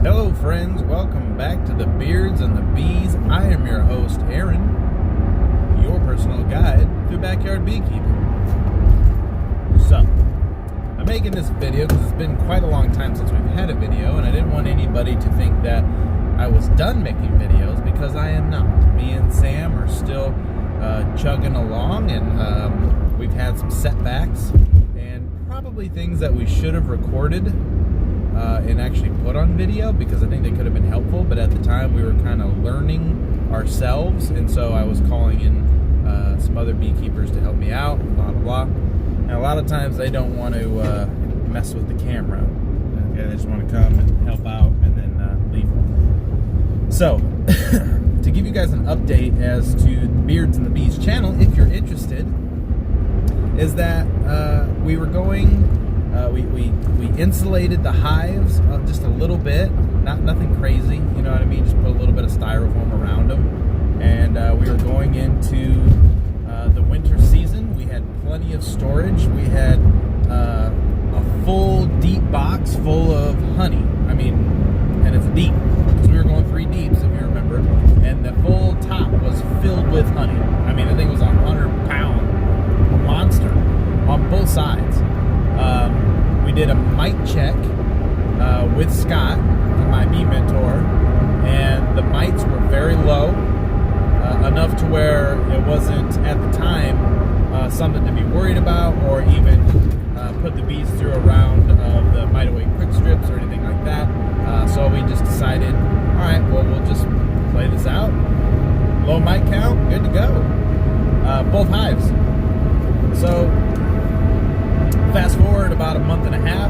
Hello friends, welcome back to the Beards and the Bees. I am your host Aaron, your personal guide through backyard beekeeping. So, I'm making this video because it's been quite a long time since we've had a video, and I didn't want anybody to think that I was done making videos, because I am not. Me and Sam are still chugging along, and we've had some setbacks and probably things that we should have recorded and actually put on video, because I think they could have been helpful, but at the time we were kind of learning ourselves, and so I was calling in some other beekeepers to help me out, blah blah blah. And a lot of times they don't want to mess with the camera. Okay, they just want to come and help out and then leave. So to give you guys an update as to the Beards and the Bees channel, if you're interested, is that we were going. We insulated the hives just a little bit, nothing crazy, you know what I mean? Just put a little bit of styrofoam around them, and we were going into the winter season. We had plenty of storage. We had a full deep box full of honey. I mean, and it's deep because we were going 3 deeps, if you remember, and the full top was filled with honey. I mean, the thing was a 100-pound monster on both sides. We did a mite check with Scott, my bee mentor, and the mites were very low, enough to where it wasn't at the time something to be worried about, or even put the bees through a round of the Mite Away quick strips or anything like that. So we just decided, all right, well, we'll just play this out. Low mite count, good to go. Both hives. So fast forward about a month and a half,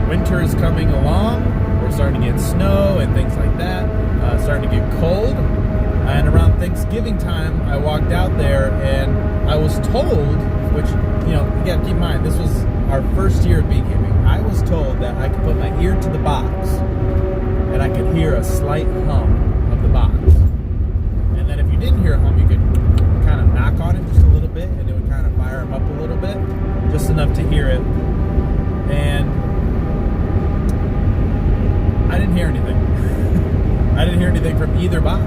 winter is coming along, we're starting to get snow and things like that, starting to get cold, and around Thanksgiving time, I walked out there and I was told, which, you know, you gotta keep in mind, this was our first year of beekeeping, I was told that I could put my ear to the box and I could hear a slight hum of the box, and then if you didn't hear a hum, you could kind of knock on it just a little bit and it would kind of fire them up a little bit, just enough to hear it. And I didn't hear anything. I didn't hear anything from either box.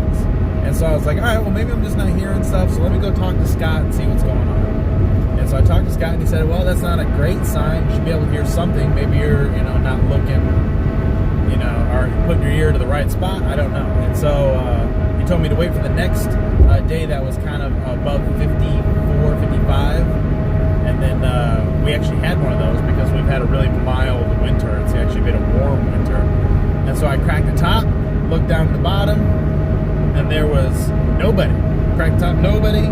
And so I was like, all right, well, maybe I'm just not hearing stuff, so let me go talk to Scott and see what's going on. And so I talked to Scott and he said, well, that's not a great sign. You should be able to hear something. Maybe you're, you know, not looking, you know, or putting your ear to the right spot. I don't know. And so he told me to wait for the next day that was kind of above 54, 55. And then we actually had one of those because we've had a really mild winter. It's actually been a warm winter. And so I cracked the top, looked down at the bottom, and there was nobody. Cracked the top, nobody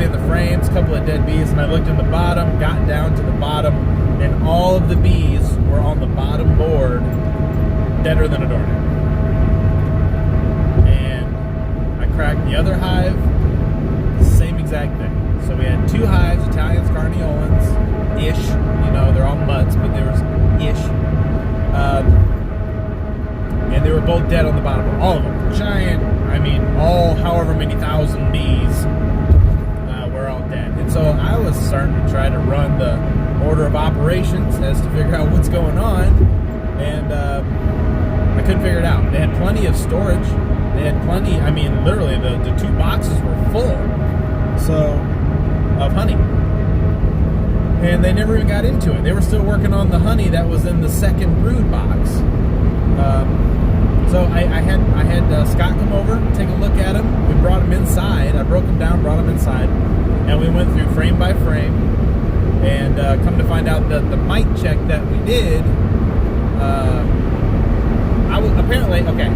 in the frames, a couple of dead bees. And I looked in the bottom, got down to the bottom, and all of the bees were on the bottom board, deader than a doornail. And I cracked the other hive, same exact thing. So we had 2 hives, Italians, Carniolans-ish. You know, they're all mutts, but there was ish. And they were both dead on the bottom. All of them. Giant, I mean, all however many thousand bees were all dead. And so I was starting to try to run the order of operations as to figure out what's going on. And I couldn't figure it out. They had plenty of storage. They had plenty, I mean, literally the 2 boxes were full. So, of honey, and they never even got into it. They were still working on the honey that was in the second brood box. So I had Scott come over, take a look at him. We brought him inside. I broke him down, brought him inside, and we went through frame by frame. And come to find out that the mite check that we did, I was apparently okay.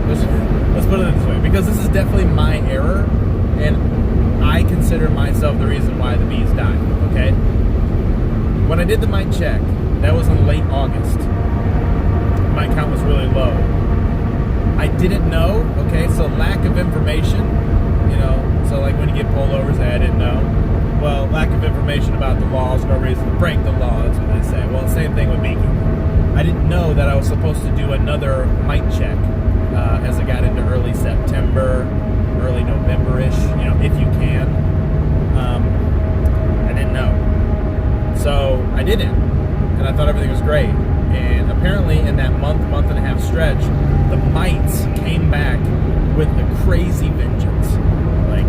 Let's put it this way, because this is definitely my error, and I consider myself the reason why the bees died, okay? When I did the mite check, that was in late August. My count was really low. I didn't know, okay, so lack of information, you know, so like when you get pullovers, I didn't know. Well, lack of information about the laws, no reason to break the law, that's what they say. Well, same thing with beekeeping. I didn't know that I was supposed to do another mite check as I got into early September, early November-ish, you know, if you can. I didn't know. So I didn't, and I thought everything was great. And apparently in that month and a half stretch, the mites came back with a crazy vengeance. Like,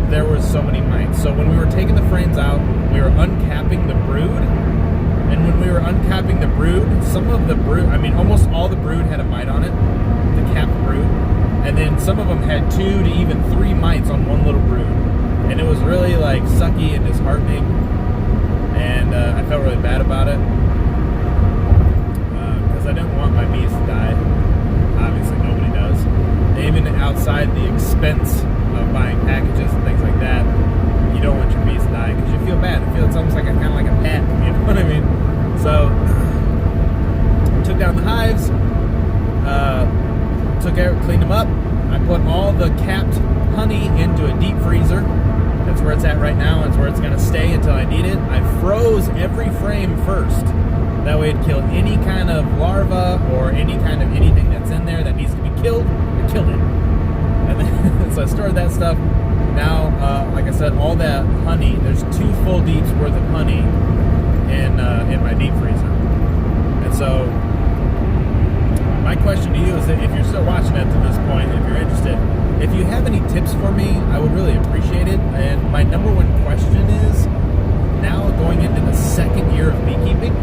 there was so many mites. So when we were taking the frames out, we were uncapping the brood. And when we were uncapping the brood, some of the brood, I mean, almost all the brood had a mite on it, the capped brood. And then some of them had 2 to even 3 mites on one little brood. And it was really, like, sucky and disheartening. And I felt really bad about it. Because I didn't want my bees to die. Obviously, nobody does. Even outside the expense of buying packages and things like that, you don't want your bees to die because you feel bad. It's almost like kind of like a pet, you know what I mean? So, took down the hives, cleaned them up. I put all the capped honey into a deep freezer. That's where it's at right now. That's where it's going to stay until I need it. I froze every frame first. That way it'd kill any kind of larva or any kind of anything that's in there that needs to be killed. I killed it. And then, so I stored that stuff. Now, like I said, all that honey, there's 2 full deeps worth of honey in my deep freezer. And so, my question to you is that if you're still watching it to this point, if you're interested, if you have any tips for me, I would really appreciate it. And my number one question is, now going into the 2nd year of beekeeping,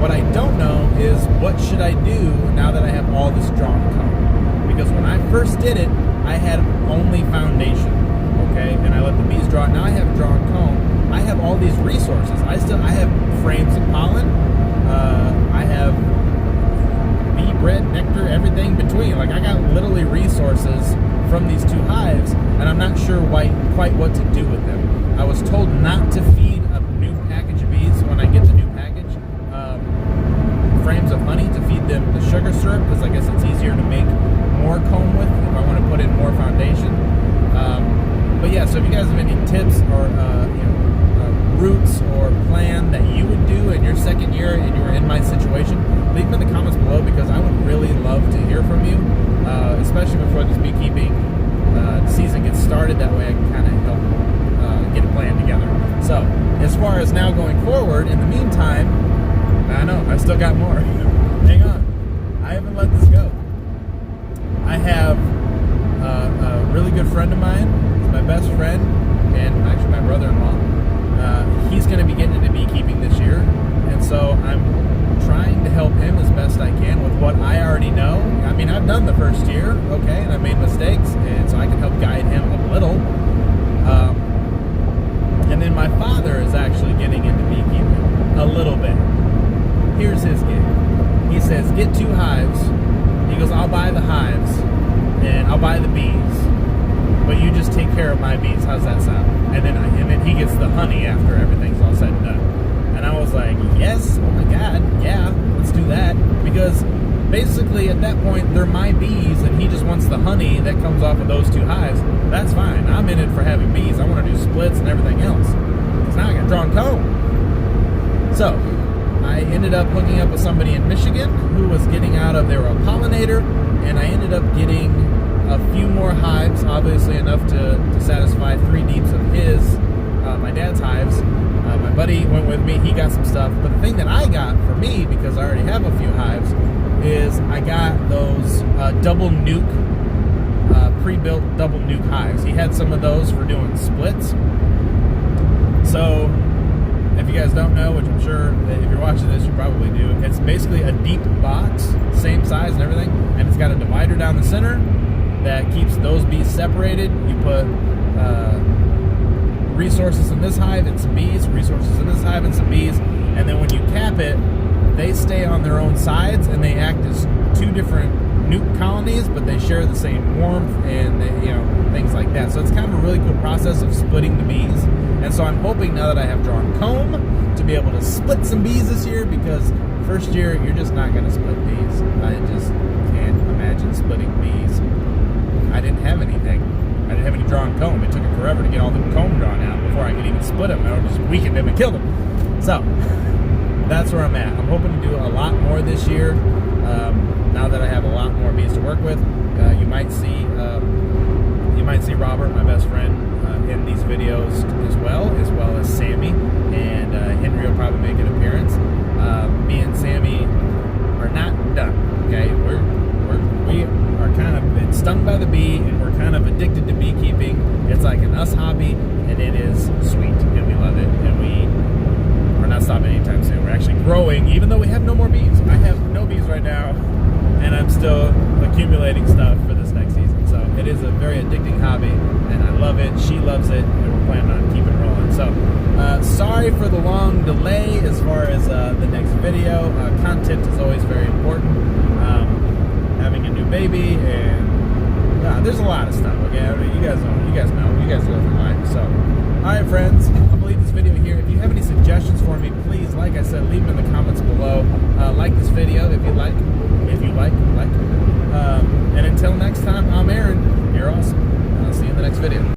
what I don't know is what should I do now that I have all this drawn comb? Because when I first did it, I had only foundation, okay? And I let the bees draw it. Now I have drawn comb. I have all these resources. I have frames of pollen. I have bee bread, nectar, everything between. Like, I got literally resources from these 2 hives, and I'm not sure quite what to do with them. I was told not to feed a new package of bees when I get the new package. Frames of honey to feed them the sugar syrup, because I guess it's easier to make more comb with if I want to put in more foundation. But yeah, so if you guys have any tips or routes or plan that you would do in your 2nd year and you were in my situation, leave them in the comments below, because I would really love to hear from you, especially before this beekeeping season gets started. That way I can kind of help get a plan together. So as far as now going forward, in the meantime, I know, I still got more. Hang on. I haven't let this go. I have a really good friend of mine, my best friend, and actually my brother-in-law. He's going to be getting into beekeeping this year, and so I'm trying to help him as best I can with what I already know. I mean, I've done the first year, okay, and I made mistakes, and so I can help guide him a little. And then my father is actually getting into beekeeping a little bit. Here's his gig. He says, get 2 hives. He goes, I'll buy the hives, and I'll buy the bees, but you just take care of my bees. How's that sound? And then he gets the honey after everything's all said and done. And I was like, yes, oh my God, yeah, let's do that. Because basically at that point, they're my bees, and he just wants the honey that comes off of those 2 hives. That's fine. I'm in it for having bees. I want to do splits and everything else. Because now I got drawn comb. So I ended up hooking up with somebody in Michigan who was getting out of, they were a pollinator, and I ended up getting a few more hives, obviously enough to satisfy 3 deeps of his, my dad's hives. My buddy went with me, he got some stuff, but the thing that I got for me, because I already have a few hives, is I got those double nuke, pre-built double nuke hives. He had some of those for doing splits. So if you guys don't know, which I'm sure that if you're watching this, you probably do, it's basically a deep box, same size and everything, and it's got a divider down the center that keeps those bees separated. You put resources in this hive and some bees, resources in this hive and some bees, and then when you cap it, they stay on their own sides, and they act as 2 different nuke colonies, but they share the same warmth and they, things like that. So it's kind of a really cool process of splitting the bees. And so I'm hoping, now that I have drawn comb, to be able to split some bees this year, because first year you're just not going to split bees. I just can't imagine splitting bees. I didn't have anything. I didn't have any drawn comb. It took it forever to get all the comb drawn out before I could even split them. I would just weaken them and kill them. So that's where I'm at. I'm hoping to do a lot more this year. Now that I have a lot more bees to work with, you might see Robert, my best friend, in these videos as well as Sammy, and Henry will probably make an appearance. Me and Sammy are not done. Okay, stung by the bee, and we're kind of addicted to beekeeping. It's like an us hobby, and it is sweet, and we love it, and we're not stopping anytime soon. We're actually growing, even though we have no more bees. I have no bees right now, and I'm still accumulating stuff for this next season. So it is a very addicting hobby, and I love it. She loves it, and we're planning on keeping rolling. So sorry for the long delay as far as the next video. Content is always very important. Having a new baby, and there's a lot of stuff. Okay, you guys know, you guys go through life. So, all right, friends, I'll leave this video here. If you have any suggestions for me, please, like I said, leave them in the comments below. Like this video if you like. And until next time, I'm Aaron. You're awesome. And I'll see you in the next video.